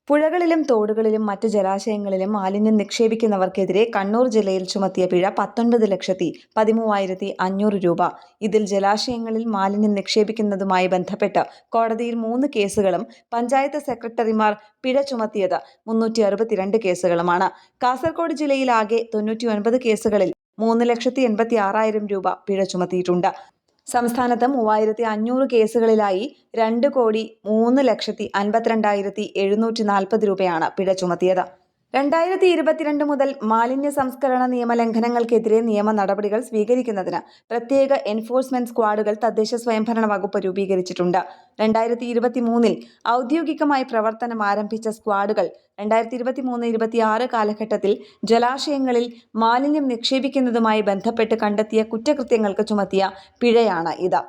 പുഴകളിലും തോടുകളിലും മറ്റു ജലാശയങ്ങളിലും മാലിന്യം നിക്ഷേപിക്കുന്നവർക്കെതിരെ കണ്ണൂർ ജില്ലയിൽ ചുമത്തിയ പിഴ 19,13,500 രൂപ. ഇതിൽ ജലാശയങ്ങളിൽ മാലിന്യം നിക്ഷേപിക്കുന്നതുമായി ബന്ധപ്പെട്ട് കോടതിയിൽ 3 കേസുകളും പഞ്ചായത്ത് സെക്രട്ടറിമാർ പിഴ ചുമത്തിയത് 362 കേസുകളുമാണ്. കാസർഗോഡ് ജില്ലയിൽ ആകെ 99 കേസുകളിൽ 3,86,000 രൂപ പിഴ ചുമത്തിയിട്ടുണ്ട്. സംസ്ഥാനത്ത് 3,500 കേസുകളിലായി 2,03,52,740 രൂപയാണ് പിഴ ചുമത്തിയത്. 2022 മുതൽ മാലിന്യ സംസ്കരണ നിയമലംഘനങ്ങൾക്കെതിരെ നിയമ നടപടികൾ സ്വീകരിക്കുന്നതിന് പ്രത്യേക എൻഫോഴ്സ്മെന്റ് സ്ക്വാഡുകൾ തദ്ദേശ സ്വയംഭരണ വകുപ്പ് രൂപീകരിച്ചിട്ടുണ്ട്. 2023 ഔദ്യോഗികമായി പ്രവർത്തനം ആരംഭിച്ച സ്ക്വാഡുകൾ 2023-26 കാലഘട്ടത്തിൽ ജലാശയങ്ങളിൽ മാലിന്യം നിക്ഷേപിക്കുന്നതുമായി ബന്ധപ്പെട്ട് കണ്ടെത്തിയ കുറ്റകൃത്യങ്ങൾക്ക് ചുമത്തിയ പിഴയാണ് ഇത്.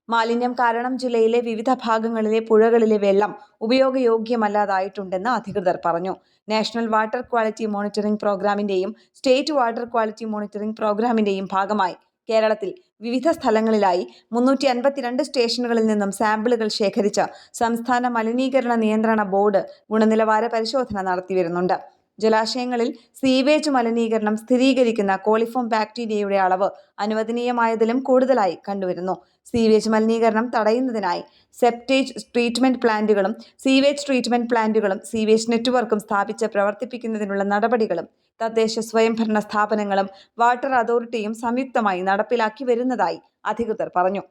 മാലിന്യം കാരണം ജില്ലയിലെ വിവിധ ഭാഗങ്ങളിലെ പുഴകളിലെ വെള്ളം ഉപയോഗയോഗ്യമല്ലാതായിട്ടുണ്ടെന്ന് അധികൃതർ പറഞ്ഞു. നാഷണൽ വാട്ടർ ക്വാളിറ്റി മോണിറ്ററിംഗ് പ്രോഗ്രാമിന്റെയും സ്റ്റേറ്റ് വാട്ടർ ക്വാളിറ്റി മോണിറ്ററിംഗ് പ്രോഗ്രാമിന്റെയും ഭാഗമായി കേരളത്തിൽ വിവിധ സ്ഥലങ്ങളിലായി 352 സ്റ്റേഷനുകളിൽ നിന്നും സാമ്പിളുകൾ ശേഖരിച്ച് സംസ്ഥാന മലിനീകരണ നിയന്ത്രണ ബോർഡ് ഗുണനിലവാര പരിശോധന നടത്തിവരുന്നുണ്ട്. ജലാശയങ്ങളിൽ സീവേജ് മലിനീകരണം സ്ഥിരീകരിക്കുന്ന കോളിഫോം ബാക്ടീരിയയുടെ അളവ് അനുവദനീയമായതിലും കൂടുതലായി കണ്ടുവരുന്നു. സീവേജ് മലിനീകരണം തടയുന്നതിനായി സെപ്റ്റേജ് ട്രീറ്റ്മെന്റ് പ്ലാന്റുകളും സീവേജ് ട്രീറ്റ്മെന്റ് പ്ലാന്റുകളും സീവേജ് നെറ്റ്വർക്കും സ്ഥാപിച്ച് പ്രവർത്തിപ്പിക്കുന്നതിനുള്ള നടപടികളും തദ്ദേശ സ്വയംഭരണ സ്ഥാപനങ്ങളും വാട്ടർ അതോറിറ്റിയും സംയുക്തമായി നടപ്പിലാക്കി വരുന്നതായി അധികൃതർ പറഞ്ഞു.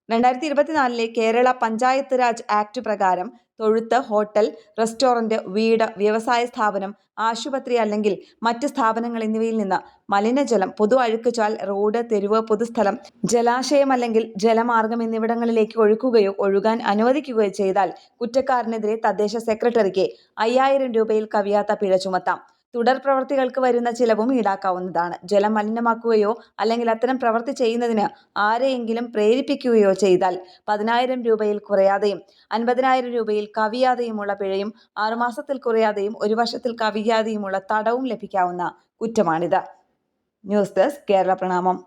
2024 കേരള പഞ്ചായത്ത് രാജ് ആക്ട് പ്രകാരം തൊഴുത്ത്, ഹോട്ടൽ, റെസ്റ്റോറന്റ്, വീട്, വ്യവസായ സ്ഥാപനം, ആശുപത്രി അല്ലെങ്കിൽ മറ്റ് സ്ഥാപനങ്ങൾ എന്നിവയിൽ നിന്ന് മലിനജലം പൊതു അഴുക്കുചാൽ, റോഡ്, തെരുവ്, പൊതുസ്ഥലം, ജലാശയം അല്ലെങ്കിൽ ജലമാർഗം എന്നിവിടങ്ങളിലേക്ക് ഒഴുക്കുകയോ ഒഴുകാൻ അനുവദിക്കുകയോ ചെയ്താൽ കുറ്റക്കാരനെതിരെ തദ്ദേശ സെക്രട്ടറിക്ക് 5,000 രൂപയിൽ കവിയാത്ത പിഴ ചുമത്താം. തുടർ പ്രവൃത്തികൾക്ക് വരുന്ന ചിലവും ഈടാക്കാവുന്നതാണ്. ജലം മലിനമാക്കുകയോ അല്ലെങ്കിൽ അത്തരം പ്രവൃത്തി ചെയ്യുന്നതിന് ആരെയെങ്കിലും പ്രേരിപ്പിക്കുകയോ ചെയ്താൽ 10,000 രൂപയിൽ കുറയാതെയും 50,000 രൂപയിൽ കവിയാതെയുമുള്ള പിഴയും 6 മാസത്തിൽ കുറയാതെയും 1 വർഷത്തിൽ കവിയാതെയുമുള്ള തടവും ലഭിക്കാവുന്ന കുറ്റമാണിത്. ന്യൂസ് ഡെസ്ക് കേരള പ്രണാമം.